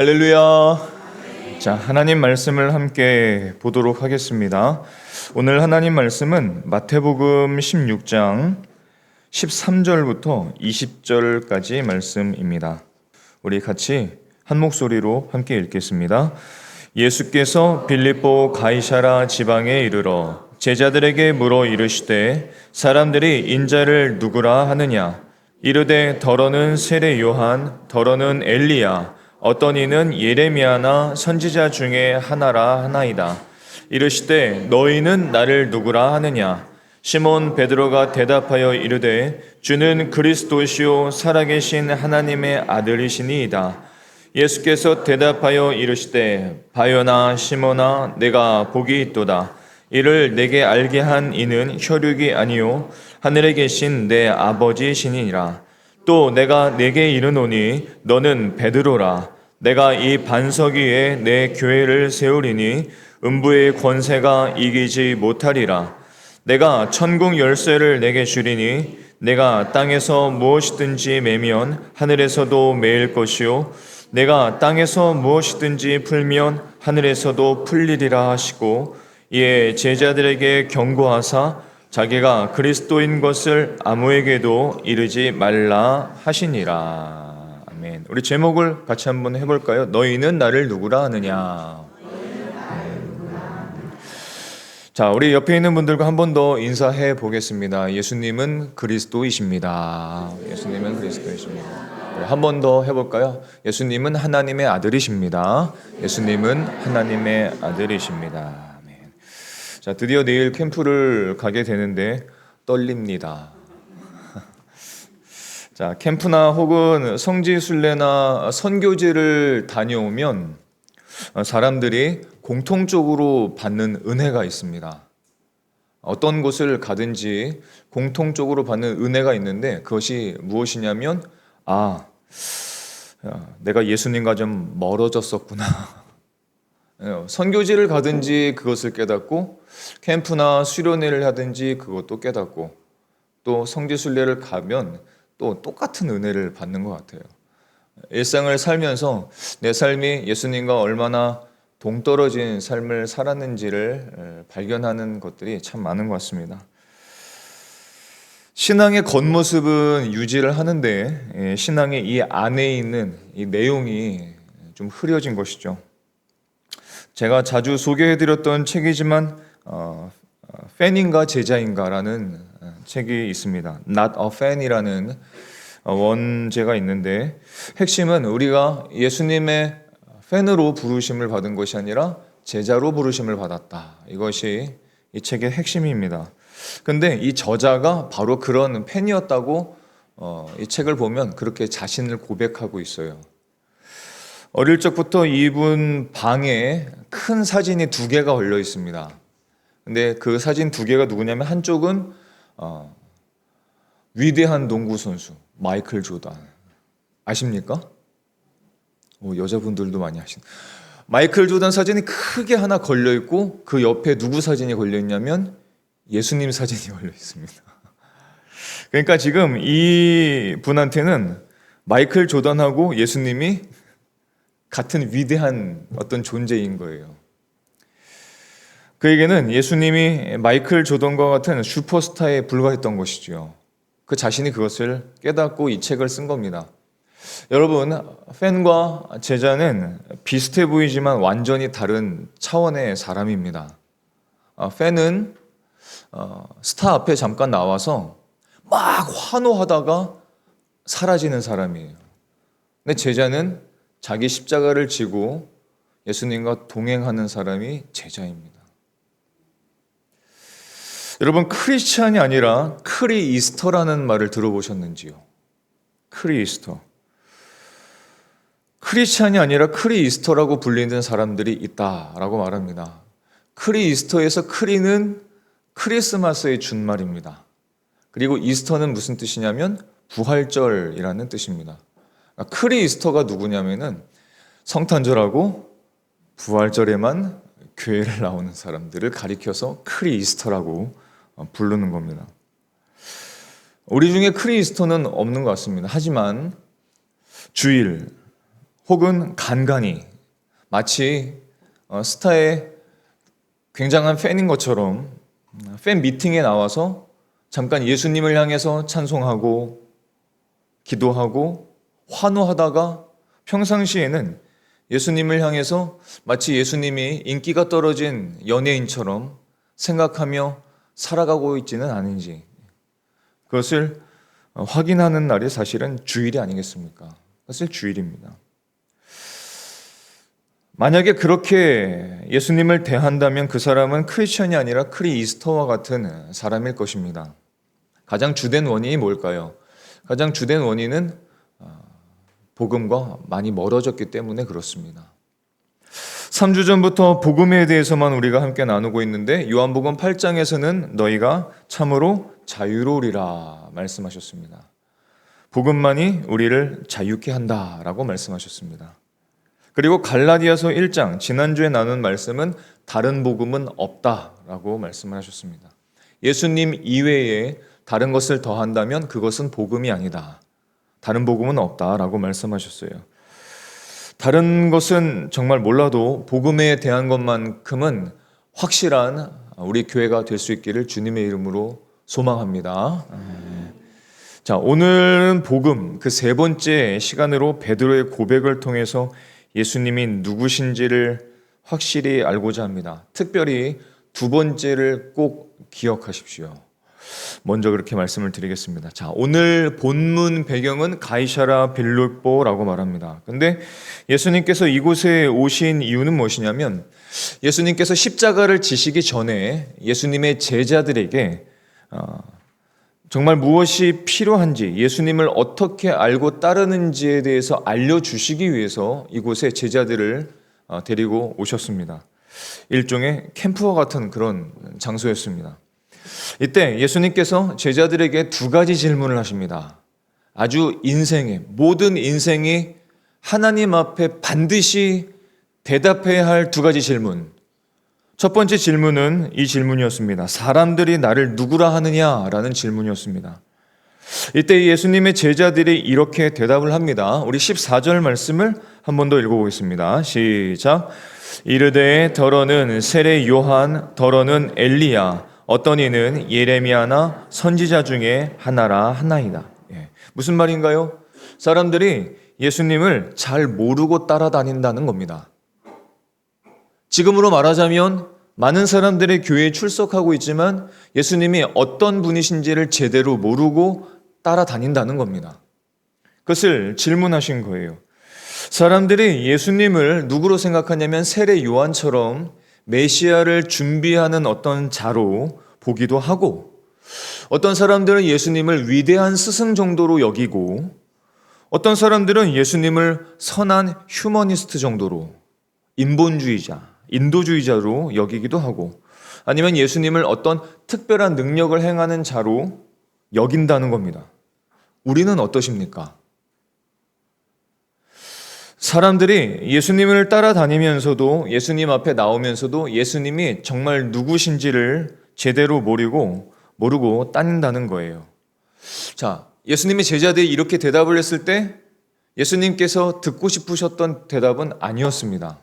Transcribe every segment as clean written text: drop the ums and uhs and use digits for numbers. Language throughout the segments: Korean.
할렐루야. 자, 하나님 말씀을 함께 보도록 하겠습니다. 오늘 하나님 말씀은 마태복음 16장 13절부터 20절까지 말씀입니다. 우리 같이 한 목소리로 함께 읽겠습니다. 예수께서 빌립보 가이사라 지방에 이르러 제자들에게 물어 이르시되 사람들이 인자를 누구라 하느냐? 이르되 더러는 세례 요한, 더러는 엘리야, 어떤 이는 예레미야나 선지자 중에 하나라 하나이다. 이르시되 너희는 나를 누구라 하느냐? 시몬 베드로가 대답하여 이르되 주는 그리스도시요 살아계신 하나님의 아들이시니이다. 예수께서 대답하여 이르시되 바요나 시몬아 내가 복이 있도다. 이를 내게 알게 한 이는 혈육이 아니요 하늘에 계신 내 아버지시니라. 또 내가 네게 이르노니 너는 베드로라. 내가 이 반석 위에 내 교회를 세우리니 음부의 권세가 이기지 못하리라. 내가 천국 열쇠를 내게 주리니 내가 땅에서 무엇이든지 매면 하늘에서도 매일 것이요 내가 땅에서 무엇이든지 풀면 하늘에서도 풀리리라 하시고, 이에 제자들에게 경고하사 자기가 그리스도인 것을 아무에게도 이르지 말라 하시니라. 아멘. 우리 제목을 같이 한번 해볼까요? 너희는 나를 누구라 하느냐. 자, 우리 옆에 있는 분들과 한 번 더 인사해 보겠습니다. 예수님은 그리스도이십니다. 예수님은 그리스도이십니다. 한 번 더 해볼까요? 예수님은 하나님의 아들이십니다. 예수님은 하나님의 아들이십니다. 자, 드디어 내일 캠프를 가게 되는데 떨립니다. 자, 캠프나 혹은 성지순례나 선교지를 다녀오면 사람들이 공통적으로 받는 은혜가 있습니다. 어떤 곳을 가든지 공통적으로 받는 은혜가 있는데 그것이 무엇이냐면 내가 예수님과 좀 멀어졌었구나. 선교지를 가든지 그것을 깨닫고, 캠프나 수련회를 하든지 그것도 깨닫고, 또 성지순례를 가면 또 똑같은 은혜를 받는 것 같아요. 일상을 살면서 내 삶이 예수님과 얼마나 동떨어진 삶을 살았는지를 발견하는 것들이 참 많은 것 같습니다. 신앙의 겉모습은 유지를 하는데 신앙의 이 안에 있는 이 내용이 좀 흐려진 것이죠. 제가 자주 소개해드렸던 책이지만 팬인가 제자인가라는 책이 있습니다. Not a Fan이라는 원제가 있는데, 핵심은 우리가 예수님의 팬으로 부르심을 받은 것이 아니라 제자로 부르심을 받았다. 이것이 이 책의 핵심입니다. 근데 이 저자가 바로 그런 팬이었다고 이 책을 보면 그렇게 자신을 고백하고 있어요. 어릴 적부터 이분 방에 큰 사진이 2개가 걸려 있습니다. 근데 그 사진 2개가 누구냐면, 한쪽은 위대한 농구 선수 마이클 조던, 아십니까? 여자분들도 많이 아시는 마이클 조던 사진이 크게 하나 걸려 있고, 그 옆에 누구 사진이 걸려 있냐면 예수님 사진이 걸려 있습니다. 그러니까 지금 이 분한테는 마이클 조던하고 예수님이 같은 위대한 어떤 존재인 거예요. 그에게는 예수님이 마이클 조던과 같은 슈퍼스타에 불과했던 것이죠. 그 자신이 그것을 깨닫고 이 책을 쓴 겁니다. 여러분, 팬과 제자는 비슷해 보이지만 완전히 다른 차원의 사람입니다. 팬은 스타 앞에 잠깐 나와서 막 환호하다가 사라지는 사람이에요. 근데 제자는 자기 십자가를 지고 예수님과 동행하는 사람이 제자입니다. 여러분, 크리스찬이 아니라 크리이스터라는 말을 들어보셨는지요? 크리이스터. 크리스찬이 아니라 크리이스터라고 불리는 사람들이 있다라고 말합니다. 크리이스터에서 크리는 크리스마스의 준말입니다. 그리고 이스터는 무슨 뜻이냐면 부활절이라는 뜻입니다. 크리이스터가 누구냐면은 성탄절하고 부활절에만 교회를 나오는 사람들을 가리켜서 크리이스터라고 부르는 겁니다. 우리 중에 크리이스터는 없는 것 같습니다. 하지만 주일 혹은 간간히 마치 스타의 굉장한 팬인 것처럼 팬 미팅에 나와서 잠깐 예수님을 향해서 찬송하고 기도하고 환호하다가 평상시에는 예수님을 향해서 마치 예수님이 인기가 떨어진 연예인처럼 생각하며 살아가고 있지는 않은지, 그것을 확인하는 날이 사실은 주일이 아니겠습니까? 사실 주일입니다. 만약에 그렇게 예수님을 대한다면 그 사람은 크리스천이 아니라 크리이스터와 같은 사람일 것입니다. 가장 주된 원인이 뭘까요? 가장 주된 원인은 복음과 많이 멀어졌기 때문에 그렇습니다. 3주 전부터 복음에 대해서만 우리가 함께 나누고 있는데 요한복음 8장에서는 너희가 참으로 자유로우리라 말씀하셨습니다. 복음만이 우리를 자유케 한다라고 말씀하셨습니다. 그리고 갈라디아서 1장, 지난주에 나눈 말씀은 다른 복음은 없다라고 말씀을 하셨습니다. 예수님 이외에 다른 것을 더한다면 그것은 복음이 아니다. 다른 복음은 없다라고 말씀하셨어요. 다른 것은 정말 몰라도 복음에 대한 것만큼은 확실한 우리 교회가 될 수 있기를 주님의 이름으로 소망합니다. 자, 오늘은 복음 그 세 번째 시간으로 베드로의 고백을 통해서 예수님이 누구신지를 확실히 알고자 합니다. 특별히 두 번째를 꼭 기억하십시오. 먼저 그렇게 말씀을 드리겠습니다. 자, 오늘 본문 배경은 가이사랴 빌립보라고 말합니다. 근데 예수님께서 이곳에 오신 이유는 무엇이냐면 예수님께서 십자가를 지시기 전에 예수님의 제자들에게 정말 무엇이 필요한지, 예수님을 어떻게 알고 따르는지에 대해서 알려주시기 위해서 이곳에 제자들을 데리고 오셨습니다. 일종의 캠프와 같은 그런 장소였습니다. 이때 예수님께서 제자들에게 두 가지 질문을 하십니다. 아주 모든 인생이 하나님 앞에 반드시 대답해야 할 두 가지 질문. 첫 번째 질문은 이 질문이었습니다. 사람들이 나를 누구라 하느냐라는 질문이었습니다. 이때 예수님의 제자들이 이렇게 대답을 합니다. 우리 14절 말씀을 한 번 더 읽어보겠습니다. 시작. 이르되 더러는 세례 요한, 더러는 엘리야, 어떤 이는 예레미야나 선지자 중에 하나라 하나이다. 무슨 말인가요? 사람들이 예수님을 잘 모르고 따라다닌다는 겁니다. 지금으로 말하자면 많은 사람들이 교회에 출석하고 있지만 예수님이 어떤 분이신지를 제대로 모르고 따라다닌다는 겁니다. 그것을 질문하신 거예요. 사람들이 예수님을 누구로 생각하냐면 세례 요한처럼 메시아를 준비하는 어떤 자로 보기도 하고, 어떤 사람들은 예수님을 위대한 스승 정도로 여기고, 어떤 사람들은 예수님을 선한 휴머니스트 정도로, 인본주의자, 인도주의자로 여기기도 하고, 아니면 예수님을 어떤 특별한 능력을 행하는 자로 여긴다는 겁니다. 우리는 어떠십니까? 사람들이 예수님을 따라다니면서도, 예수님 앞에 나오면서도 예수님이 정말 누구신지를 제대로 모르고 따른다는 거예요. 자, 예수님의 제자들이 이렇게 대답을 했을 때 예수님께서 듣고 싶으셨던 대답은 아니었습니다.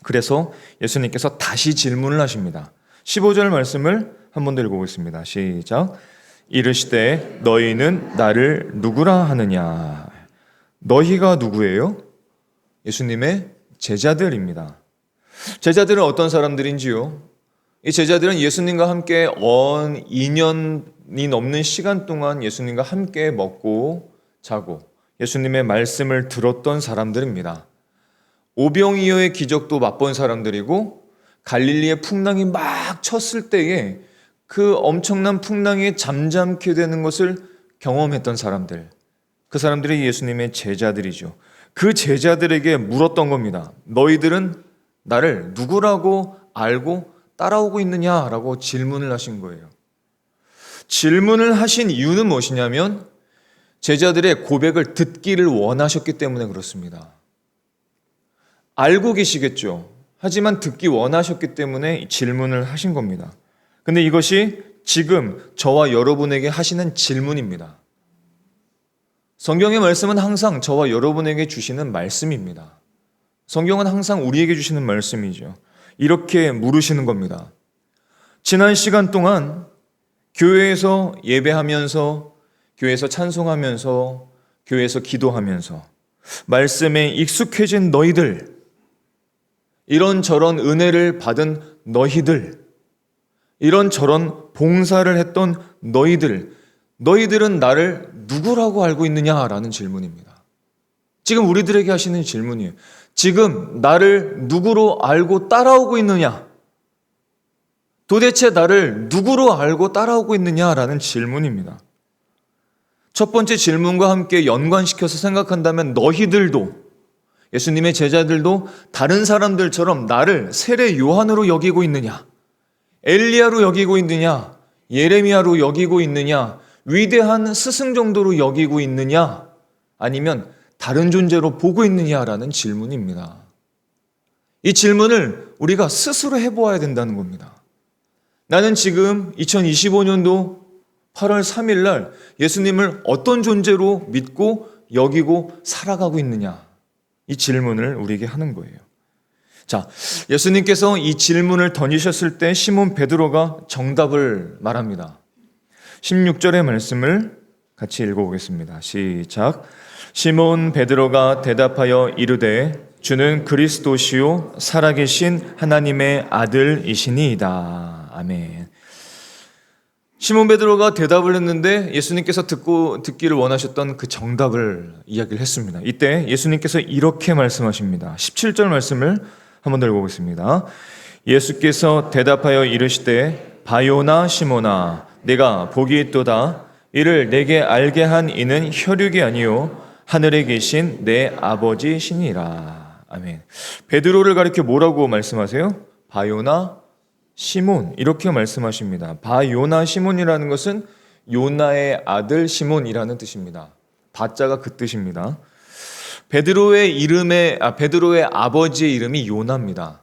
그래서 예수님께서 다시 질문을 하십니다. 15절 말씀을 한 번 더 읽어보겠습니다. 시작. 이르시되 너희는 나를 누구라 하느냐. 너희가 누구예요? 예수님의 제자들입니다. 제자들은 어떤 사람들인지요? 이 제자들은 예수님과 함께 2년이 넘는 시간 동안 예수님과 함께 먹고 자고 예수님의 말씀을 들었던 사람들입니다. 오병이어의 기적도 맛본 사람들이고, 갈릴리의 풍랑이 막 쳤을 때에 그 엄청난 풍랑에 잠잠케 되는 것을 경험했던 사람들, 그 사람들이 예수님의 제자들이죠. 그 제자들에게 물었던 겁니다. 너희들은 나를 누구라고 알고 따라오고 있느냐라고 질문을 하신 거예요. 질문을 하신 이유는 무엇이냐면 제자들의 고백을 듣기를 원하셨기 때문에 그렇습니다. 알고 계시겠죠. 하지만 듣기 원하셨기 때문에 질문을 하신 겁니다. 근데 이것이 지금 저와 여러분에게 하시는 질문입니다. 성경의 말씀은 항상 저와 여러분에게 주시는 말씀입니다. 성경은 항상 우리에게 주시는 말씀이죠. 이렇게 물으시는 겁니다. 지난 시간 동안 교회에서 예배하면서, 교회에서 찬송하면서, 교회에서 기도하면서 말씀에 익숙해진 너희들, 이런저런 은혜를 받은 너희들, 이런저런 봉사를 했던 너희들은 나를 누구라고 알고 있느냐라는 질문입니다. 지금 우리들에게 하시는 질문이에요. 지금 나를 누구로 알고 따라오고 있느냐? 도대체 나를 누구로 알고 따라오고 있느냐라는 질문입니다. 첫 번째 질문과 함께 연관시켜서 생각한다면 너희들도, 예수님의 제자들도 다른 사람들처럼 나를 세례 요한으로 여기고 있느냐? 엘리야로 여기고 있느냐? 예레미야로 여기고 있느냐? 위대한 스승 정도로 여기고 있느냐? 아니면 다른 존재로 보고 있느냐라는 질문입니다. 이 질문을 우리가 스스로 해보아야 된다는 겁니다. 나는 지금 2025년도 8월 3일 날 예수님을 어떤 존재로 믿고 여기고 살아가고 있느냐? 이 질문을 우리에게 하는 거예요. 자, 예수님께서 이 질문을 던지셨을 때 시몬 베드로가 정답을 말합니다. 16절의 말씀을 같이 읽어보겠습니다. 시작. 시몬 베드로가 대답하여 이르되 주는 그리스도시요 살아계신 하나님의 아들이시니이다. 아멘. 시몬 베드로가 대답을 했는데 예수님께서 듣기를 원하셨던 그 정답을 이야기를 했습니다. 이때 예수님께서 이렇게 말씀하십니다. 17절 말씀을 한번 더 읽어보겠습니다. 예수께서 대답하여 이르시되 바요나 시몬아 내가 복이 있도다. 이를 내게 알게 한 이는 혈육이 아니요 하늘에 계신 내 아버지시니라. 아멘. 베드로를 가리켜 뭐라고 말씀하세요? 바요나 시몬, 이렇게 말씀하십니다. 바요나 시몬이라는 것은 요나의 아들 시몬이라는 뜻입니다. 바자가 그 뜻입니다. 베드로의 아버지의 이름이 요나입니다.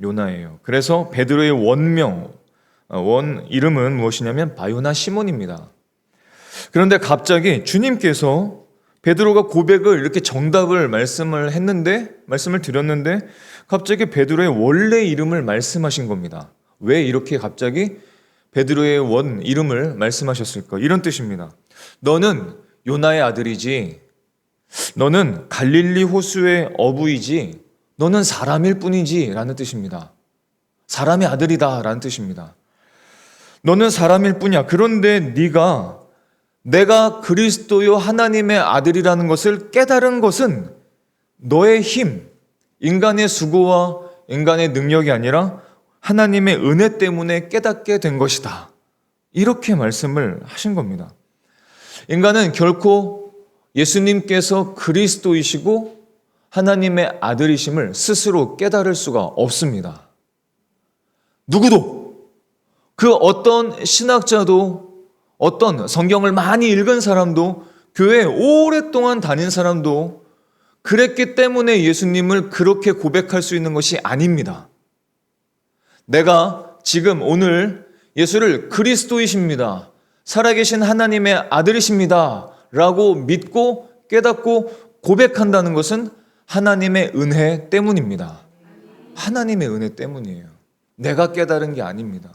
요나예요. 그래서 베드로의 원 이름은 무엇이냐면 바요나 시몬입니다. 그런데 갑자기 주님께서 베드로가 고백을 이렇게 정답을 말씀을 드렸는데 갑자기 베드로의 원래 이름을 말씀하신 겁니다. 왜 이렇게 갑자기 베드로의 원 이름을 말씀하셨을까? 이런 뜻입니다. 너는 요나의 아들이지, 너는 갈릴리 호수의 어부이지, 너는 사람일 뿐이지 라는 뜻입니다. 사람의 아들이다 라는 뜻입니다. 너는 사람일 뿐이야. 그런데 네가 내가 그리스도요 하나님의 아들이라는 것을 깨달은 것은 너의 힘, 인간의 수고와 인간의 능력이 아니라 하나님의 은혜 때문에 깨닫게 된 것이다. 이렇게 말씀을 하신 겁니다. 인간은 결코 예수님께서 그리스도이시고 하나님의 아들이심을 스스로 깨달을 수가 없습니다. 누구도, 그 어떤 신학자도, 어떤 성경을 많이 읽은 사람도, 교회에 오랫동안 다닌 사람도 그랬기 때문에 예수님을 그렇게 고백할 수 있는 것이 아닙니다. 내가 지금 오늘 예수를 그리스도이십니다, 살아계신 하나님의 아들이십니다 라고 믿고 깨닫고 고백한다는 것은 하나님의 은혜 때문입니다. 하나님의 은혜 때문이에요. 내가 깨달은 게 아닙니다.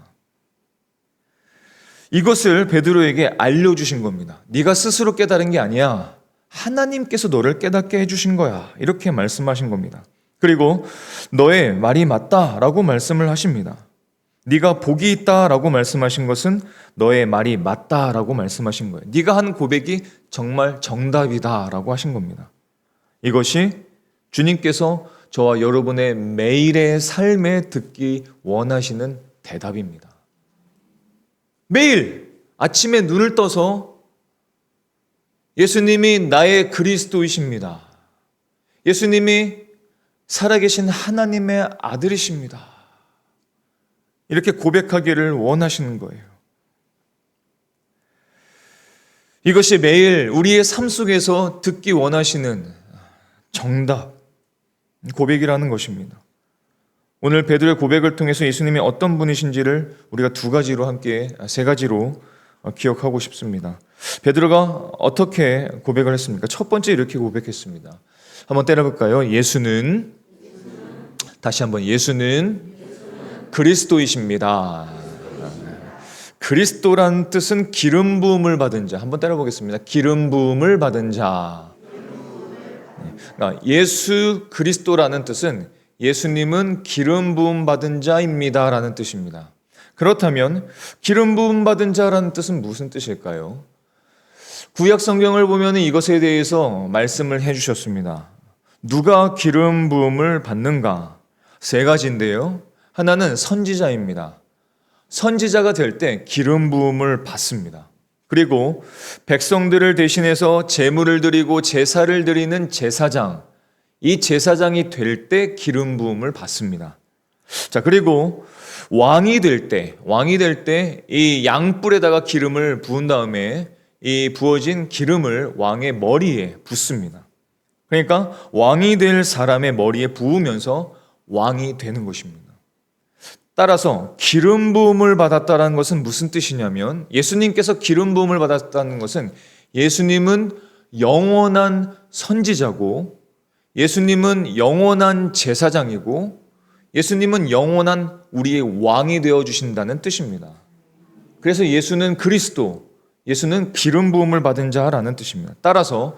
이것을 베드로에게 알려주신 겁니다. 네가 스스로 깨달은 게 아니야. 하나님께서 너를 깨닫게 해주신 거야. 이렇게 말씀하신 겁니다. 그리고 너의 말이 맞다라고 말씀을 하십니다. 네가 복이 있다라고 말씀하신 것은 너의 말이 맞다라고 말씀하신 거예요. 네가 한 고백이 정말 정답이다라고 하신 겁니다. 이것이 주님께서 저와 여러분의 매일의 삶에 듣기 원하시는 대답입니다. 매일 아침에 눈을 떠서 예수님이 나의 그리스도이십니다. 예수님이 살아계신 하나님의 아들이십니다. 이렇게 고백하기를 원하시는 거예요. 이것이 매일 우리의 삶 속에서 듣기 원하시는 정답, 고백이라는 것입니다. 오늘 베드로의 고백을 통해서 예수님이 어떤 분이신지를 우리가 세 가지로 기억하고 싶습니다. 베드로가 어떻게 고백을 했습니까? 첫 번째 이렇게 고백했습니다. 한번 때려볼까요? 다시 한번 예수는 그리스도이십니다. 그리스도란 뜻은 기름 부음을 받은 자. 한번 때려보겠습니다. 기름 부음을 받은 자. 그러니까 예수 그리스도라는 뜻은 예수님은 기름 부음 받은 자입니다 라는 뜻입니다. 그렇다면 기름 부음 받은 자라는 뜻은 무슨 뜻일까요? 구약 성경을 보면 이것에 대해서 말씀을 해주셨습니다. 누가 기름 부음을 받는가? 세 가지인데요. 하나는 선지자입니다. 선지자가 될 때 기름 부음을 받습니다. 그리고 백성들을 대신해서 제물을 드리고 제사를 드리는 제사장, 이 제사장이 될 때 기름 부음을 받습니다. 자, 그리고 왕이 될 때 이 양뿔에다가 기름을 부은 다음에 이 부어진 기름을 왕의 머리에 붓습니다. 그러니까 왕이 될 사람의 머리에 부으면서 왕이 되는 것입니다. 따라서 기름 부음을 받았다는 것은 무슨 뜻이냐면 예수님께서 기름 부음을 받았다는 것은 예수님은 영원한 선지자고 예수님은 영원한 제사장이고 예수님은 영원한 우리의 왕이 되어주신다는 뜻입니다. 그래서 예수는 그리스도, 예수는 기름 부음을 받은 자라는 뜻입니다. 따라서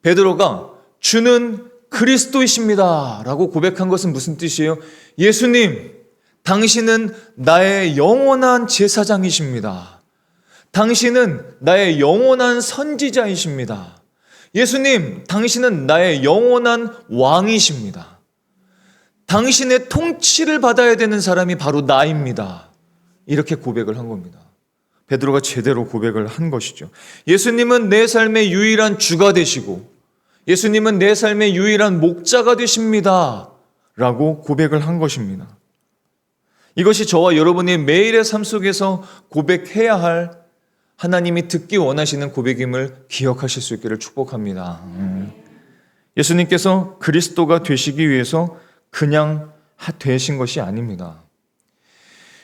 베드로가 주는 그리스도이십니다 라고 고백한 것은 무슨 뜻이에요? 예수님, 당신은 나의 영원한 제사장이십니다. 당신은 나의 영원한 선지자이십니다. 예수님, 당신은 나의 영원한 왕이십니다. 당신의 통치를 받아야 되는 사람이 바로 나입니다. 이렇게 고백을 한 겁니다. 베드로가 제대로 고백을 한 것이죠. 예수님은 내 삶의 유일한 주가 되시고 예수님은 내 삶의 유일한 목자가 되십니다 라고 고백을 한 것입니다. 이것이 저와 여러분의 매일의 삶 속에서 고백해야 할 하나님이 듣기 원하시는 고백임을 기억하실 수 있기를 축복합니다. 예수님께서 그리스도가 되시기 위해서 그냥 되신 것이 아닙니다.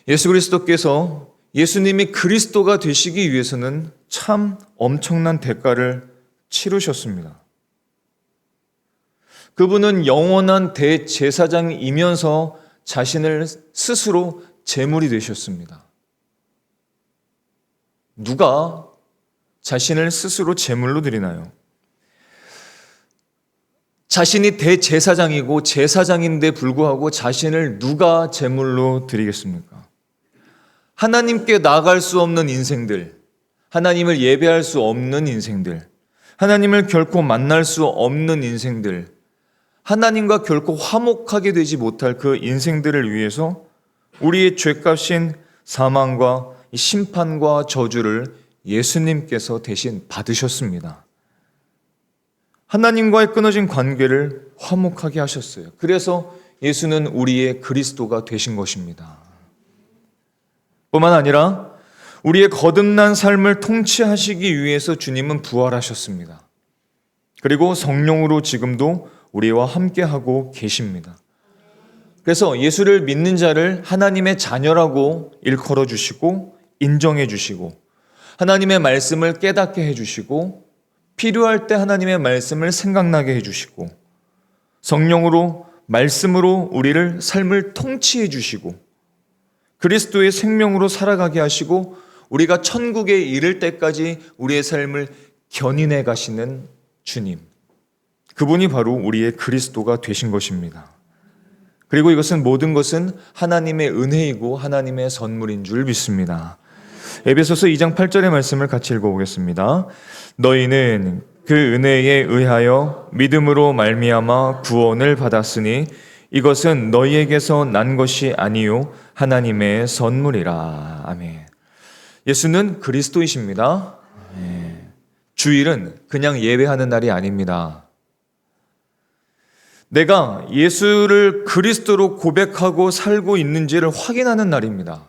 예수 그리스도께서 예수님이 그리스도가 되시기 위해서는 참 엄청난 대가를 치르셨습니다. 그분은 영원한 대제사장이면서 자신을 스스로 제물이 되셨습니다. 누가 자신을 스스로 제물로 드리나요? 자신이 대제사장이고 제사장인데 불구하고 자신을 누가 제물로 드리겠습니까? 하나님께 나아갈 수 없는 인생들, 하나님을 예배할 수 없는 인생들, 하나님을 결코 만날 수 없는 인생들, 하나님과 결코 화목하게 되지 못할 그 인생들을 위해서 우리의 죄값인 사망과 심판과 저주를 예수님께서 대신 받으셨습니다. 하나님과의 끊어진 관계를 화목하게 하셨어요. 그래서 예수는 우리의 그리스도가 되신 것입니다. 뿐만 아니라 우리의 거듭난 삶을 통치하시기 위해서 주님은 부활하셨습니다. 그리고 성령으로 지금도 우리와 함께하고 계십니다. 그래서 예수를 믿는 자를 하나님의 자녀라고 일컬어 주시고 인정해 주시고 하나님의 말씀을 깨닫게 해주시고 필요할 때 하나님의 말씀을 생각나게 해주시고 성령으로 말씀으로 우리를 삶을 통치해 주시고 그리스도의 생명으로 살아가게 하시고 우리가 천국에 이를 때까지 우리의 삶을 견인해 가시는 주님, 그분이 바로 우리의 그리스도가 되신 것입니다. 그리고 이것은 모든 것은 하나님의 은혜이고 하나님의 선물인 줄 믿습니다. 에베소서 2장 8절의 말씀을 같이 읽어보겠습니다. 너희는 그 은혜에 의하여 믿음으로 말미암아 구원을 받았으니 이것은 너희에게서 난 것이 아니요 하나님의 선물이라. 아멘. 예수는 그리스도이십니다. 주일은 그냥 예배하는 날이 아닙니다. 내가 예수를 그리스도로 고백하고 살고 있는지를 확인하는 날입니다.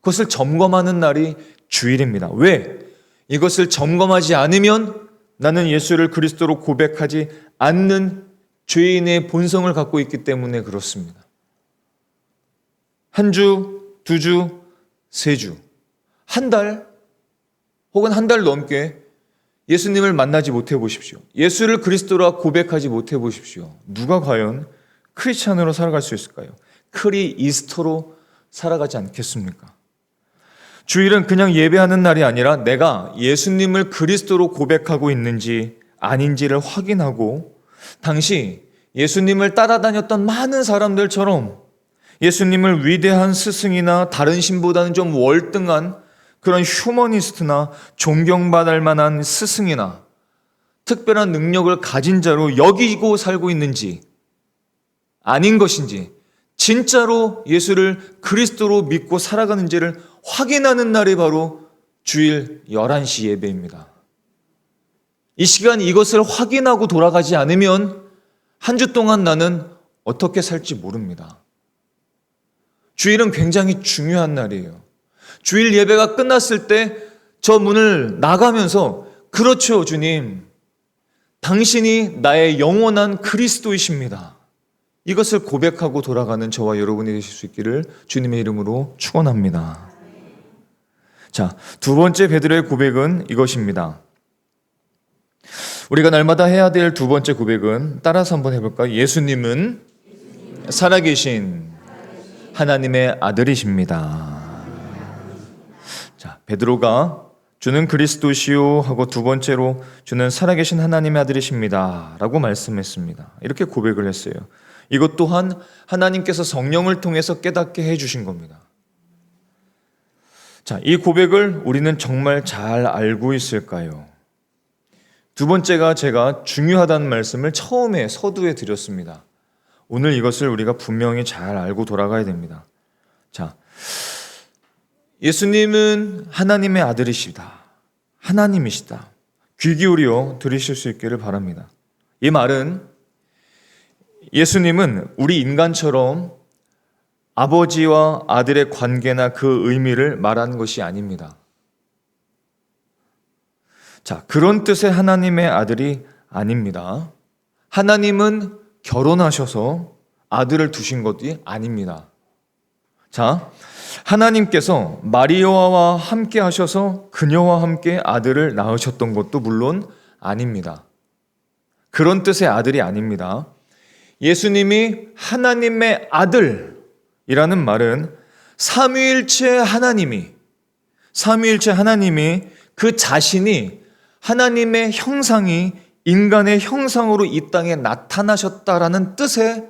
그것을 점검하는 날이 주일입니다. 왜? 이것을 점검하지 않으면 나는 예수를 그리스도로 고백하지 않는 죄인의 본성을 갖고 있기 때문에 그렇습니다. 한 주, 두 주, 세 주, 한 달, 혹은 한 달 넘게 예수님을 만나지 못해 보십시오. 예수를 그리스도라 고백하지 못해 보십시오. 누가 과연 크리스찬으로 살아갈 수 있을까요? 크리스토로 살아가지 않겠습니까? 주일은 그냥 예배하는 날이 아니라 내가 예수님을 그리스도로 고백하고 있는지 아닌지를 확인하고 당시 예수님을 따라다녔던 많은 사람들처럼 예수님을 위대한 스승이나 다른 신보다는 좀 월등한 그런 휴머니스트나 존경받을 만한 스승이나 특별한 능력을 가진 자로 여기고 살고 있는지 아닌 것인지 진짜로 예수를 그리스도로 믿고 살아가는지를 확인하는 날이 바로 주일 11시 예배입니다. 이 시간 이것을 확인하고 돌아가지 않으면 한 주 동안 나는 어떻게 살지 모릅니다. 주일은 굉장히 중요한 날이에요. 주일 예배가 끝났을 때 저 문을 나가면서 그렇죠, 주님. 당신이 나의 영원한 그리스도이십니다. 이것을 고백하고 돌아가는 저와 여러분이 되실 수 있기를 주님의 이름으로 축원합니다. 자, 두 번째 베드로의 고백은 이것입니다. 우리가 날마다 해야 될 두 번째 고백은 따라서 한번 해볼까요? 예수님은 살아계신 하나님의 아들이십니다. 자, 베드로가 주는 그리스도시요 하고 두 번째로 주는 살아계신 하나님의 아들이십니다 라고 말씀했습니다. 이렇게 고백을 했어요. 이것 또한 하나님께서 성령을 통해서 깨닫게 해주신 겁니다. 자, 이 고백을 우리는 정말 잘 알고 있을까요? 두 번째가 제가 중요하다는 말씀을 처음에 서두에 드렸습니다. 오늘 이것을 우리가 분명히 잘 알고 돌아가야 됩니다. 자, 예수님은 하나님의 아들이시다. 하나님이시다. 귀 기울여 들으실 수 있기를 바랍니다. 이 말은 예수님은 우리 인간처럼 아버지와 아들의 관계나 그 의미를 말하는 것이 아닙니다. 자, 그런 뜻의 하나님의 아들이 아닙니다. 하나님은 결혼하셔서 아들을 두신 것이 아닙니다. 자, 하나님께서 마리아와 함께 하셔서 그녀와 함께 아들을 낳으셨던 것도 물론 아닙니다. 그런 뜻의 아들이 아닙니다. 예수님이 하나님의 아들이라는 말은 삼위일체 하나님이 그 자신이 하나님의 형상이 인간의 형상으로 이 땅에 나타나셨다라는 뜻의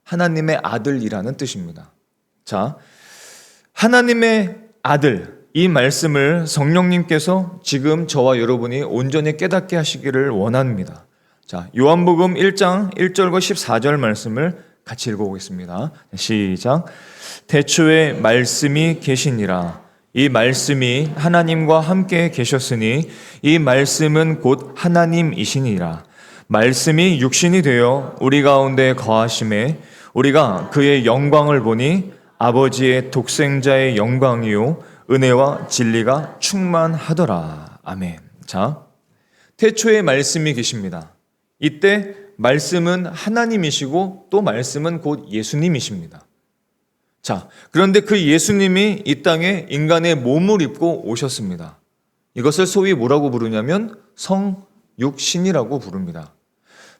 하나님의 아들이라는 뜻입니다. 자, 하나님의 아들, 이 말씀을 성령님께서 지금 저와 여러분이 온전히 깨닫게 하시기를 원합니다. 자, 요한복음 1장 1절과 14절 말씀을 같이 읽어보겠습니다. 시작. 태초에 말씀이 계시니라. 이 말씀이 하나님과 함께 계셨으니 이 말씀은 곧 하나님이시니라. 말씀이 육신이 되어 우리 가운데 거하심에 우리가 그의 영광을 보니 아버지의 독생자의 영광이요 은혜와 진리가 충만하더라. 아멘. 자, 태초에 말씀이 계십니다. 이때 말씀은 하나님이시고 또 말씀은 곧 예수님이십니다. 자, 그런데 그 예수님이 이 땅에 인간의 몸을 입고 오셨습니다. 이것을 소위 뭐라고 부르냐면 성육신이라고 부릅니다.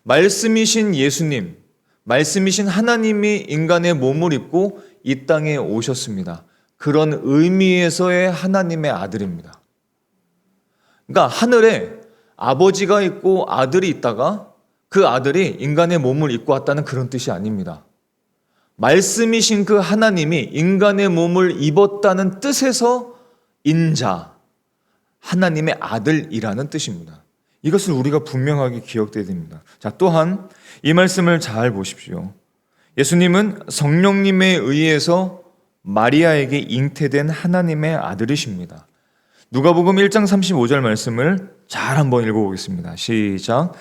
말씀이신 예수님, 말씀이신 하나님이 인간의 몸을 입고 이 땅에 오셨습니다. 그런 의미에서의 하나님의 아들입니다. 그러니까 하늘에 아버지가 있고 아들이 있다가 그 아들이 인간의 몸을 입고 왔다는 그런 뜻이 아닙니다. 말씀이신 그 하나님이 인간의 몸을 입었다는 뜻에서 인자, 하나님의 아들이라는 뜻입니다. 이것을 우리가 분명하게 기억해야 됩니다. 자, 또한 이 말씀을 잘 보십시오. 예수님은 성령님에 의해서 마리아에게 잉태된 하나님의 아들이십니다. 누가복음 1장 35절 말씀을 잘 한번 읽어보겠습니다. 시작.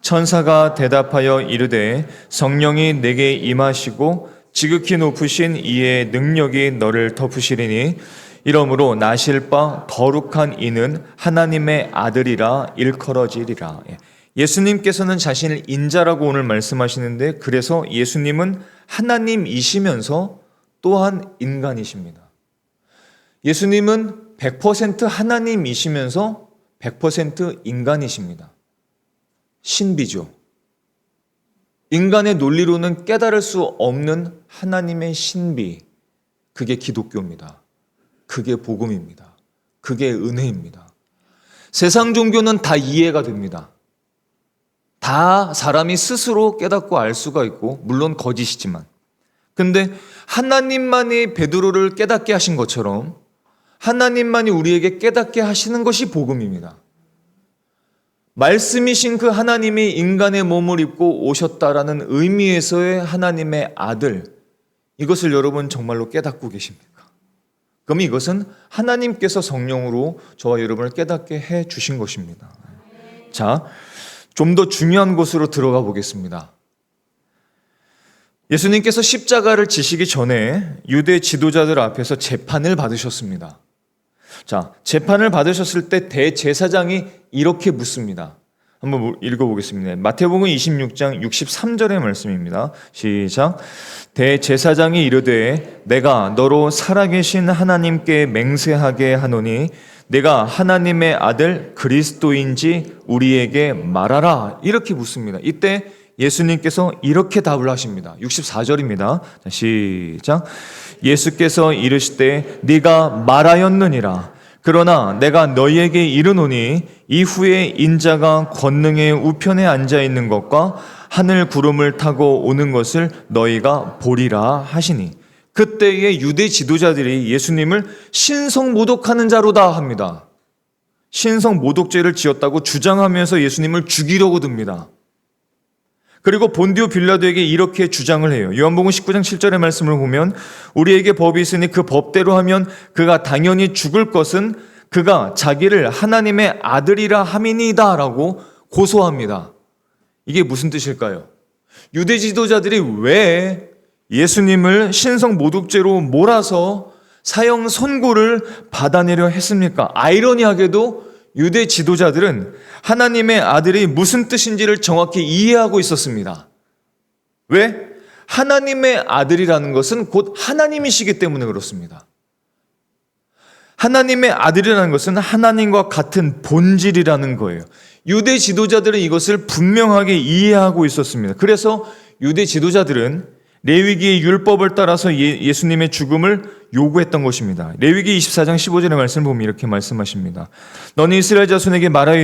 천사가 대답하여 이르되 성령이 내게 임하시고 지극히 높으신 이의 능력이 너를 덮으시리니 이러므로 나실 바 거룩한 이는 하나님의 아들이라 일컬어지리라. 예수님께서는 자신을 인자라고 오늘 말씀하시는데 그래서 예수님은 하나님이시면서 또한 인간이십니다. 예수님은 100% 하나님이시면서 100% 인간이십니다. 신비죠. 인간의 논리로는 깨달을 수 없는 하나님의 신비, 그게 기독교입니다. 그게 복음입니다. 그게 은혜입니다. 세상 종교는 다 이해가 됩니다. 다 사람이 스스로 깨닫고 알 수가 있고, 물론 거짓이지만. 근데 하나님만이 베드로를 깨닫게 하신 것처럼 하나님만이 우리에게 깨닫게 하시는 것이 복음입니다. 말씀이신 그 하나님이 인간의 몸을 입고 오셨다라는 의미에서의 하나님의 아들, 이것을 여러분 정말로 깨닫고 계십니까? 그럼 이것은 하나님께서 성령으로 저와 여러분을 깨닫게 해 주신 것입니다. 자, 좀 더 중요한 곳으로 들어가 보겠습니다. 예수님께서 십자가를 지시기 전에 유대 지도자들 앞에서 재판을 받으셨습니다. 자, 재판을 받으셨을 때 대제사장이 이렇게 묻습니다. 한번 읽어보겠습니다. 마태복음 26장 63절의 말씀입니다. 시작. 대제사장이 이르되 내가 너로 살아계신 하나님께 맹세하게 하노니 내가 하나님의 아들 그리스도인지 우리에게 말하라. 이렇게 묻습니다. 이때 예수님께서 이렇게 답을 하십니다. 64절입니다. 자, 시작. 예수께서 이르시되 네가 말하였느니라. 그러나 내가 너희에게 이르노니 이후에 인자가 권능의 우편에 앉아 있는 것과 하늘 구름을 타고 오는 것을 너희가 보리라 하시니, 그때의 유대 지도자들이 예수님을 신성모독하는 자로다 합니다. 신성모독죄를 지었다고 주장하면서 예수님을 죽이려고 듭니다. 그리고 본디오 빌라도에게 이렇게 주장을 해요. 요한복음 19장 7절의 말씀을 보면 우리에게 법이 있으니 그 법대로 하면 그가 당연히 죽을 것은 그가 자기를 하나님의 아들이라 함이니이다 라고 고소합니다. 이게 무슨 뜻일까요? 유대 지도자들이 왜 예수님을 신성 모독죄로 몰아서 사형 선고를 받아내려 했습니까? 아이러니하게도 유대 지도자들은 하나님의 아들이 무슨 뜻인지를 정확히 이해하고 있었습니다. 왜? 하나님의 아들이라는 것은 곧 하나님이시기 때문에 그렇습니다. 하나님의 아들이라는 것은 하나님과 같은 본질이라는 거예요. 유대 지도자들은 이것을 분명하게 이해하고 있었습니다. 그래서 유대 지도자들은 레위기의 율법을 따라서 예수님의 죽음을 요구했던 것입니다. 레위기 24장 15절의 말씀을 보면 이렇게 말씀하십니다. 너는 이스라엘 자손에게 말하여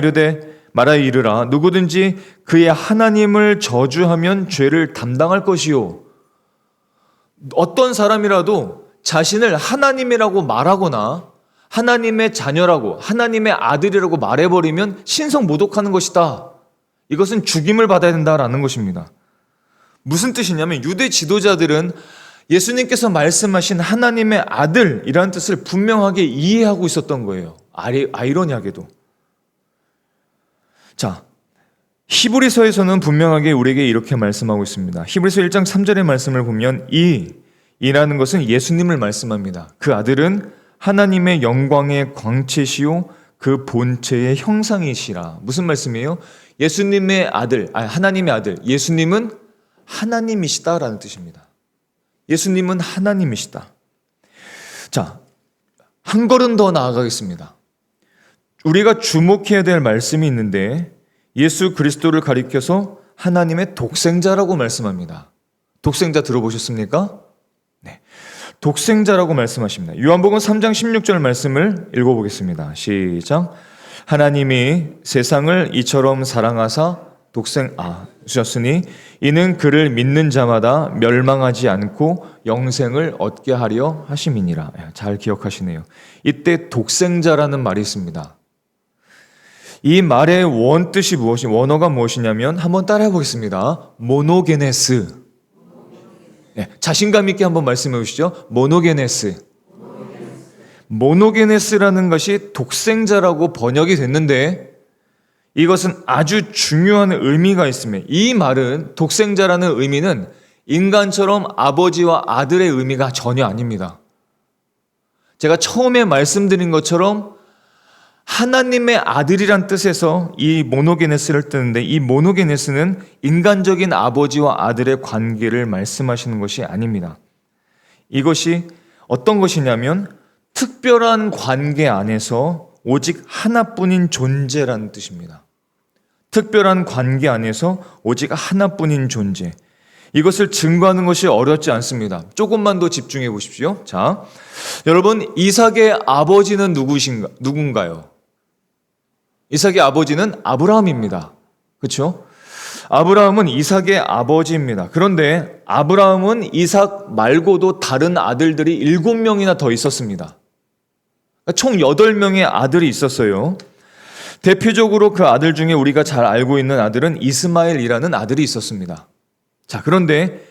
이르라. 누구든지 그의 하나님을 저주하면 죄를 담당할 것이요. 어떤 사람이라도 자신을 하나님이라고 말하거나 하나님의 자녀라고, 하나님의 아들이라고 말해버리면 신성 모독하는 것이다. 이것은 죽임을 받아야 된다라는 것입니다. 무슨 뜻이냐면 유대 지도자들은 예수님께서 말씀하신 하나님의 아들이라는 뜻을 분명하게 이해하고 있었던 거예요. 아이러니하게도. 자, 히브리서에서는 분명하게 우리에게 이렇게 말씀하고 있습니다. 히브리서 1장 3절의 말씀을 보면 이라는 것은 예수님을 말씀합니다. 그 아들은 하나님의 영광의 광채시요 그 본체의 형상이시라. 무슨 말씀이에요? 예수님의 아들, 하나님의 아들, 예수님은 하나님이시다라는 뜻입니다. 예수님은 하나님이시다. 자, 한 걸음 더 나아가겠습니다. 우리가 주목해야 될 말씀이 있는데 예수 그리스도를 가리켜서 하나님의 독생자라고 말씀합니다. 독생자 들어보셨습니까? 네, 독생자라고 말씀하십니다. 요한복음 3장 16절 말씀을 읽어보겠습니다. 시작. 하나님이 세상을 이처럼 사랑하사 주셨으니 이는 그를 믿는 자마다 멸망하지 않고 영생을 얻게 하려 하심이니라. 잘 기억하시네요. 이때 독생자라는 말이 있습니다. 이 말의 원뜻이 원어가 무엇이냐면 한번 따라해 보겠습니다. 모노게네스. 네, 자신감 있게 한번 말씀해 보시죠. 모노게네스. 모노게네스라는 것이 독생자라고 번역이 됐는데 이것은 아주 중요한 의미가 있습니다. 이 말은 독생자라는 의미는 인간처럼 아버지와 아들의 의미가 전혀 아닙니다. 제가 처음에 말씀드린 것처럼 하나님의 아들이란 뜻에서 이 모노게네스를 뜨는데 이 모노게네스는 인간적인 아버지와 아들의 관계를 말씀하시는 것이 아닙니다. 이것이 어떤 것이냐면 특별한 관계 안에서 오직 하나뿐인 존재라는 뜻입니다. 특별한 관계 안에서 오직 하나뿐인 존재. 이것을 증거하는 것이 어렵지 않습니다. 조금만 더 집중해 보십시오. 자, 여러분, 이삭의 아버지는 누군가요? 이삭의 아버지는 아브라함입니다. 그렇죠? 아브라함은 이삭의 아버지입니다. 그런데 아브라함은 이삭 말고도 다른 아들들이 7명이나 더 있었습니다. 총 8명의 아들이 있었어요. 대표적으로 그 아들 중에 우리가 잘 알고 있는 아들은 이스마엘이라는 아들이 있었습니다. 자, 그런데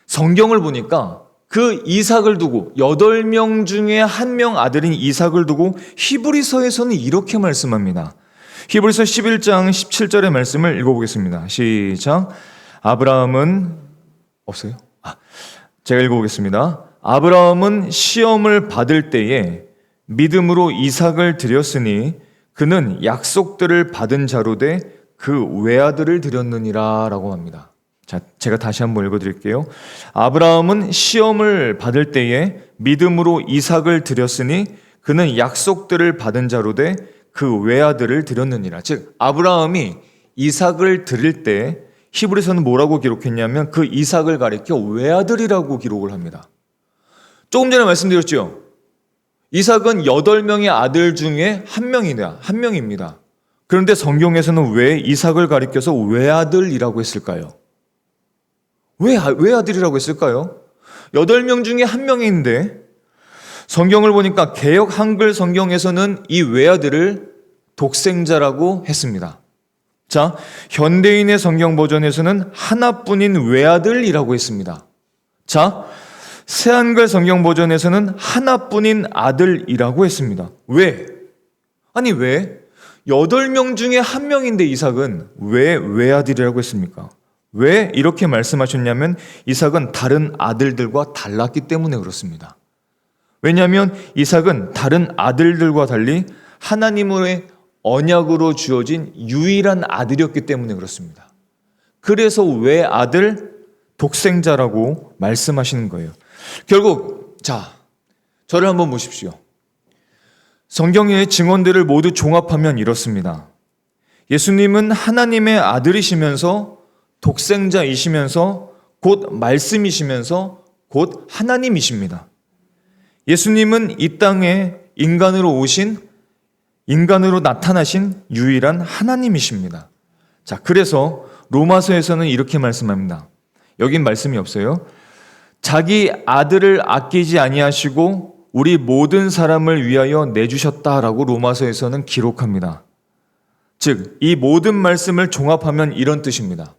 성경을 보니까 그 이삭을 두고 8명 중에 1명 아들인 이삭을 두고 히브리서에서는 이렇게 말씀합니다. 히브리서 11장 17절의 말씀을 읽어보겠습니다. 시작. 아브라함은 없어요? 제가 읽어보겠습니다. 아브라함은 시험을 받을 때에 믿음으로 이삭을 드렸으니 그는 약속들을 받은 자로 돼 그 외아들을 드렸느니라 라고 합니다. 자, 제가 다시 한번 읽어드릴게요. 아브라함은 시험을 받을 때에 믿음으로 이삭을 드렸으니 그는 약속들을 받은 자로 돼 그 외아들을 드렸느니라. 즉 아브라함이 이삭을 드릴 때 히브리서는 뭐라고 기록했냐면 그 이삭을 가리켜 외아들이라고 기록을 합니다. 조금 전에 말씀드렸죠. 이삭은 8명의 아들 중에 한 명입니다. 그런데 성경에서는 왜 이삭을 가리켜서 외아들이라고 했을까요? 왜 외아들이라고 했을까요? 8명 중에 한 명인데 성경을 보니까 개역 한글 성경에서는 이 외아들을 독생자라고 했습니다. 자, 현대인의 성경 버전에서는 하나뿐인 외아들이라고 했습니다. 자, 새한글 성경 버전에서는 하나뿐인 아들이라고 했습니다. 왜? 아니 왜? 8명 중에 한 명인데 이삭은 왜 외아들이라고 했습니까? 왜 이렇게 말씀하셨냐면 이삭은 다른 아들들과 달랐기 때문에 그렇습니다. 왜냐하면 이삭은 다른 아들들과 달리 하나님의 언약으로 주어진 유일한 아들이었기 때문에 그렇습니다. 그래서 외아들 독생자라고 말씀하시는 거예요. 결국 자, 저를 한번 보십시오. 성경의 증언들을 모두 종합하면 이렇습니다. 예수님은 하나님의 아들이시면서 독생자이시면서 곧 말씀이시면서 곧 하나님이십니다. 예수님은 이 땅에 인간으로 나타나신 유일한 하나님이십니다. 자, 그래서 로마서에서는 이렇게 말씀합니다. 여긴 말씀이 없어요. 자기 아들을 아끼지 아니하시고 우리 모든 사람을 위하여 내주셨다라고 로마서에서는 기록합니다. 즉, 이 모든 말씀을 종합하면 이런 뜻입니다.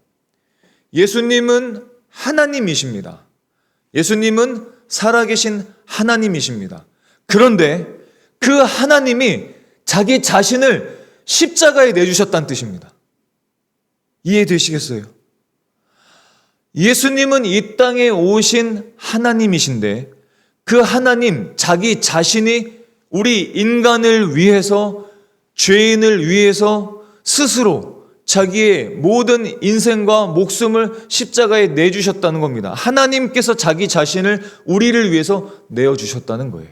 예수님은 하나님이십니다. 예수님은 살아계신 하나님이십니다. 그런데 그 하나님이 자기 자신을 십자가에 내주셨다는 뜻입니다. 이해되시겠어요? 예수님은 이 땅에 오신 하나님이신데 그 하나님 자기 자신이 우리 인간을 위해서 죄인을 위해서 스스로 자기의 모든 인생과 목숨을 십자가에 내주셨다는 겁니다. 하나님께서 자기 자신을 우리를 위해서 내어주셨다는 거예요.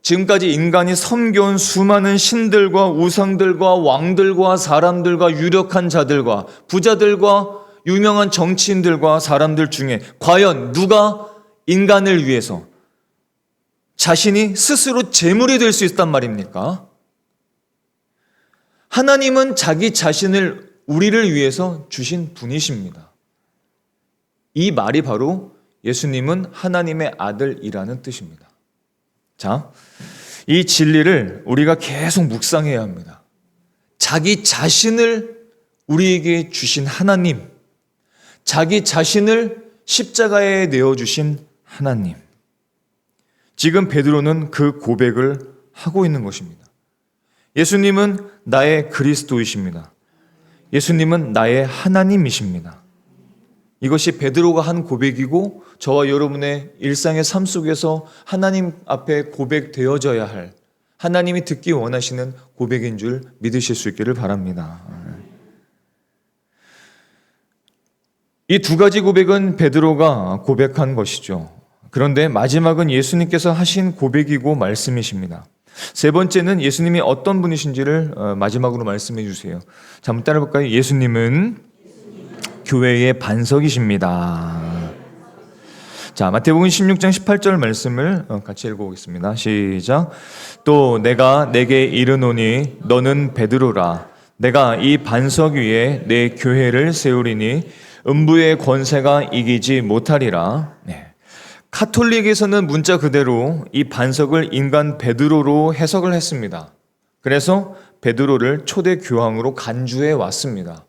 지금까지 인간이 섬겨온 수많은 신들과 우상들과 왕들과 사람들과 유력한 자들과 부자들과 유명한 정치인들과 사람들 중에 과연 누가 인간을 위해서 자신이 스스로 제물이 될 수 있단 말입니까? 하나님은 자기 자신을 우리를 위해서 주신 분이십니다. 이 말이 바로 예수님은 하나님의 아들이라는 뜻입니다. 자, 이 진리를 우리가 계속 묵상해야 합니다. 자기 자신을 우리에게 주신 하나님, 자기 자신을 십자가에 내어주신 하나님. 지금 베드로는 그 고백을 하고 있는 것입니다. 예수님은 나의 그리스도이십니다. 예수님은 나의 하나님이십니다. 이것이 베드로가 한 고백이고 저와 여러분의 일상의 삶 속에서 하나님 앞에 고백되어져야 할, 하나님이 듣기 원하시는 고백인 줄 믿으실 수 있기를 바랍니다. 이 두 가지 고백은 베드로가 고백한 것이죠. 그런데 마지막은 예수님께서 하신 고백이고 말씀이십니다. 세 번째는 예수님이 어떤 분이신지를 마지막으로 말씀해 주세요. 자, 한번 따라볼까요? 예수님은 교회의 반석이십니다. 자, 마태복음 16장 18절 말씀을 같이 읽어보겠습니다. 시작. 또 내가 내게 이르노니 너는 베드로라. 내가 이 반석 위에 내 교회를 세우리니 음부의 권세가 이기지 못하리라. 네. 카톨릭에서는 문자 그대로 이 반석을 인간 베드로로 해석을 했습니다. 그래서 베드로를 초대 교황으로 간주해 왔습니다.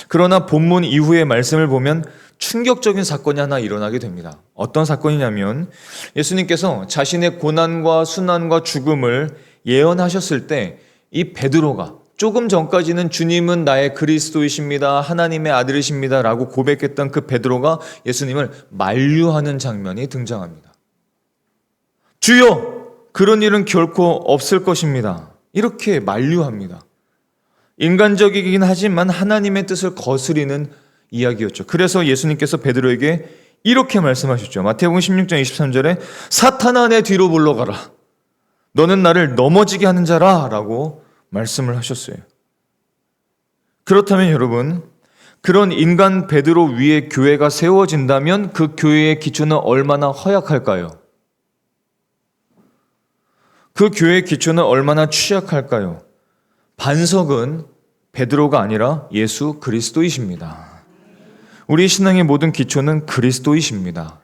그러나 본문 이후의 말씀을 보면 충격적인 사건이 하나 일어나게 됩니다. 어떤 사건이냐면 예수님께서 자신의 고난과 순환과 죽음을 예언하셨을 때 이 베드로가 조금 전까지는 주님은 나의 그리스도이십니다. 하나님의 아들이십니다. 라고 고백했던 그 베드로가 예수님을 만류하는 장면이 등장합니다. 주여! 그런 일은 결코 없을 것입니다. 이렇게 만류합니다. 인간적이긴 하지만 하나님의 뜻을 거스리는 이야기였죠. 그래서 예수님께서 베드로에게 이렇게 말씀하셨죠. 마태복음 16장 23절에 사탄아 내 뒤로 물러가라. 너는 나를 넘어지게 하는 자라 라고 말씀을 하셨어요. 그렇다면 여러분, 그런 인간 베드로 위에 교회가 세워진다면 그 교회의 기초는 얼마나 허약할까요? 그 교회의 기초는 얼마나 취약할까요? 반석은 베드로가 아니라 예수 그리스도이십니다. 우리 신앙의 모든 기초는 그리스도이십니다.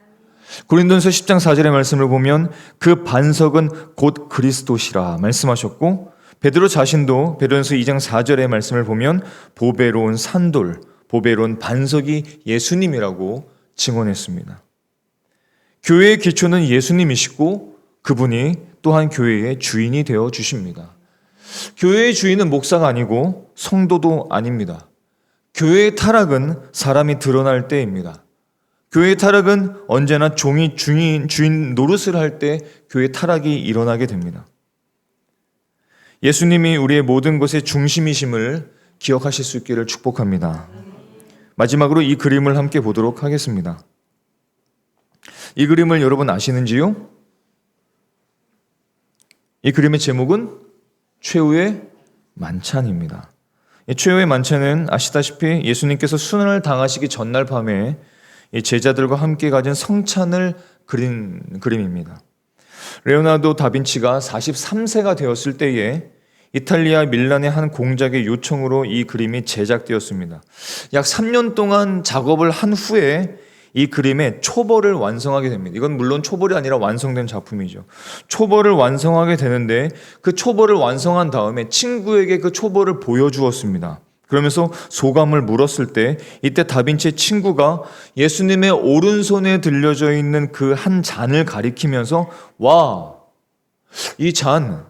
고린도전서 10장 4절의 말씀을 보면 그 반석은 곧 그리스도시라 말씀하셨고, 베드로 자신도 베드로전서 2장 4절의 말씀을 보면 보배로운 산돌, 보배로운 반석이 예수님이라고 증언했습니다. 교회의 기초는 예수님이시고 그분이 또한 교회의 주인이 되어 주십니다. 교회의 주인은 목사가 아니고 성도도 아닙니다. 교회의 타락은 사람이 드러날 때입니다. 교회의 타락은 언제나 종이 주인 노릇을 할 때 교회의 타락이 일어나게 됩니다. 예수님이 우리의 모든 것의 중심이심을 기억하실 수 있기를 축복합니다. 마지막으로 이 그림을 함께 보도록 하겠습니다. 이 그림을 여러분 아시는지요? 이 그림의 제목은 최후의 만찬입니다. 최후의 만찬은 아시다시피 예수님께서 순환을 당하시기 전날 밤에 제자들과 함께 가진 성찬을 그린 그림입니다. 레오나르도 다빈치가 43세가 되었을 때에 이탈리아 밀란의 한 공작의 요청으로 이 그림이 제작되었습니다. 약 3년 동안 작업을 한 후에 이 그림의 초벌을 완성하게 됩니다. 이건 물론 초벌이 아니라 완성된 작품이죠. 초벌을 완성하게 되는데 그 초벌을 완성한 다음에 친구에게 그 초벌을 보여주었습니다. 그러면서 소감을 물었을 때 이때 다빈치의 친구가 예수님의 오른손에 들려져 있는 그 한 잔을 가리키면서 와, 이 잔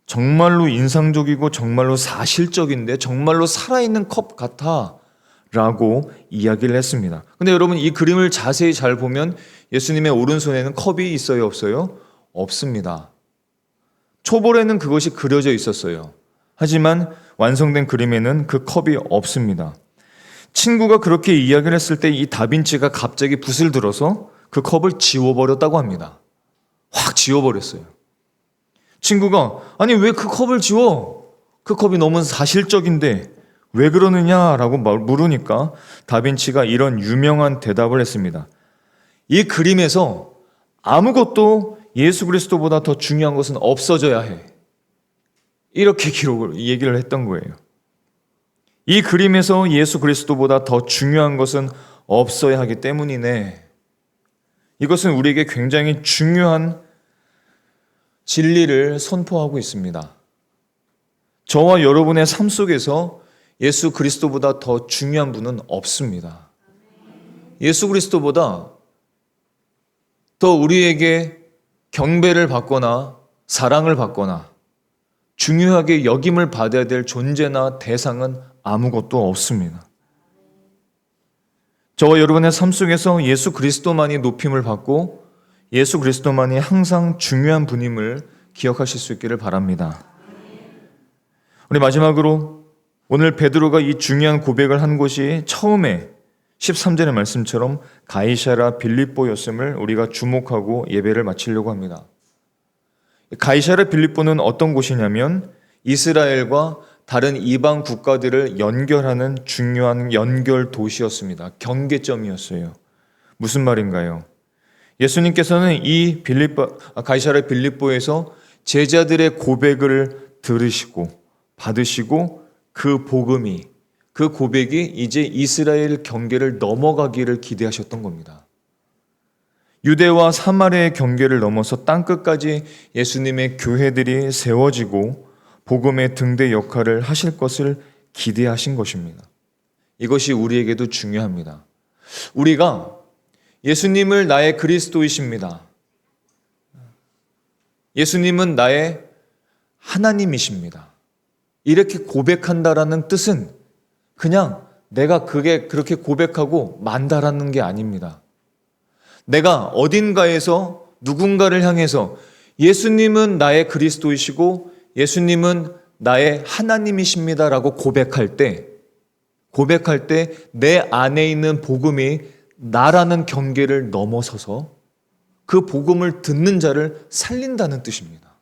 정말로 인상적이고 정말로 사실적인데 정말로 살아있는 컵 같아 라고 이야기를 했습니다. 근데 여러분 이 그림을 자세히 잘 보면 예수님의 오른손에는 컵이 있어요, 없어요? 없습니다. 초벌에는 그것이 그려져 있었어요. 하지만 완성된 그림에는 그 컵이 없습니다. 친구가 그렇게 이야기를 했을 때 이 다빈치가 갑자기 붓을 들어서 그 컵을 지워버렸다고 합니다. 확 지워버렸어요. 친구가 아니 왜 그 컵을 지워? 그 컵이 너무 사실적인데 왜 그러느냐라고 물으니까 다빈치가 이런 유명한 대답을 했습니다. 이 그림에서 아무것도 예수 그리스도보다 더 중요한 것은 없어져야 해. 이렇게 얘기를 했던 거예요. 이 그림에서 예수 그리스도보다 더 중요한 것은 없어야 하기 때문이네. 이것은 우리에게 굉장히 중요한 진리를 선포하고 있습니다. 저와 여러분의 삶 속에서 예수 그리스도보다 더 중요한 분은 없습니다. 예수 그리스도보다 더 우리에게 경배를 받거나 사랑을 받거나 중요하게 여김을 받아야 될 존재나 대상은 아무것도 없습니다. 저와 여러분의 삶 속에서 예수 그리스도만이 높임을 받고 예수 그리스도만이 항상 중요한 분임을 기억하실 수 있기를 바랍니다. 우리 마지막으로 오늘 베드로가 이 중요한 고백을 한 곳이 처음에 13절의 말씀처럼 가이사라 빌립보였음을 우리가 주목하고 예배를 마치려고 합니다. 가이사라 빌립보는 어떤 곳이냐면 이스라엘과 다른 이방 국가들을 연결하는 중요한 연결 도시였습니다. 경계점이었어요. 무슨 말인가요? 예수님께서는 이 가이사라 빌립보에서 제자들의 고백을 들으시고 받으시고 그 고백이 이제 이스라엘 경계를 넘어가기를 기대하셨던 겁니다. 유대와 사마리아의 경계를 넘어서 땅끝까지 예수님의 교회들이 세워지고 복음의 등대 역할을 하실 것을 기대하신 것입니다. 이것이 우리에게도 중요합니다. 우리가 예수님을 나의 그리스도이십니다. 예수님은 나의 하나님이십니다. 이렇게 고백한다라는 뜻은 그냥 내가 그렇게 고백하고 만다라는 게 아닙니다. 내가 어딘가에서 누군가를 향해서 예수님은 나의 그리스도이시고 예수님은 나의 하나님이십니다라고 고백할 때 내 안에 있는 복음이 나라는 경계를 넘어서서 그 복음을 듣는 자를 살린다는 뜻입니다.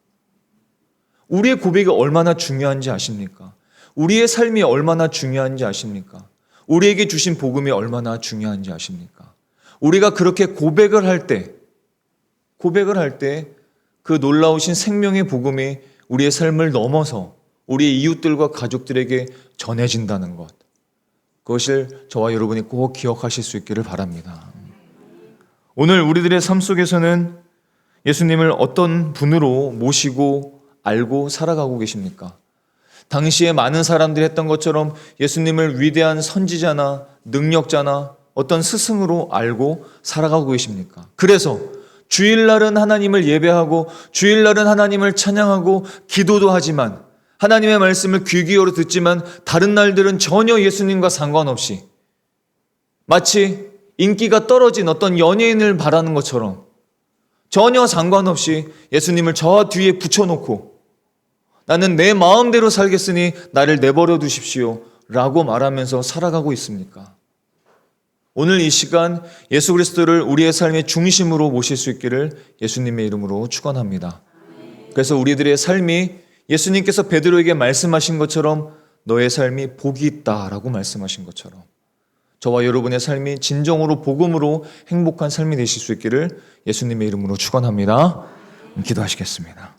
우리의 고백이 얼마나 중요한지 아십니까? 우리의 삶이 얼마나 중요한지 아십니까? 우리에게 주신 복음이 얼마나 중요한지 아십니까? 우리가 그렇게 고백을 할 때 그 놀라우신 생명의 복음이 우리의 삶을 넘어서 우리의 이웃들과 가족들에게 전해진다는 것. 그것을 저와 여러분이 꼭 기억하실 수 있기를 바랍니다. 오늘 우리들의 삶 속에서는 예수님을 어떤 분으로 모시고 알고 살아가고 계십니까? 당시에 많은 사람들이 했던 것처럼 예수님을 위대한 선지자나 능력자나 어떤 스승으로 알고 살아가고 계십니까? 그래서 주일날은 하나님을 예배하고 주일날은 하나님을 찬양하고 기도도 하지만 하나님의 말씀을 귀 기울여 듣지만 다른 날들은 전혀 예수님과 상관없이 마치 인기가 떨어진 어떤 연예인을 바라는 것처럼 전혀 상관없이 예수님을 저 뒤에 붙여놓고 나는 내 마음대로 살겠으니 나를 내버려 두십시오 라고 말하면서 살아가고 있습니까? 오늘 이 시간 예수 그리스도를 우리의 삶의 중심으로 모실 수 있기를 예수님의 이름으로 축원합니다. 그래서 우리들의 삶이 예수님께서 베드로에게 말씀하신 것처럼 너의 삶이 복이 있다라고 말씀하신 것처럼 저와 여러분의 삶이 진정으로 복음으로 행복한 삶이 되실 수 있기를 예수님의 이름으로 축원합니다. 기도하시겠습니다.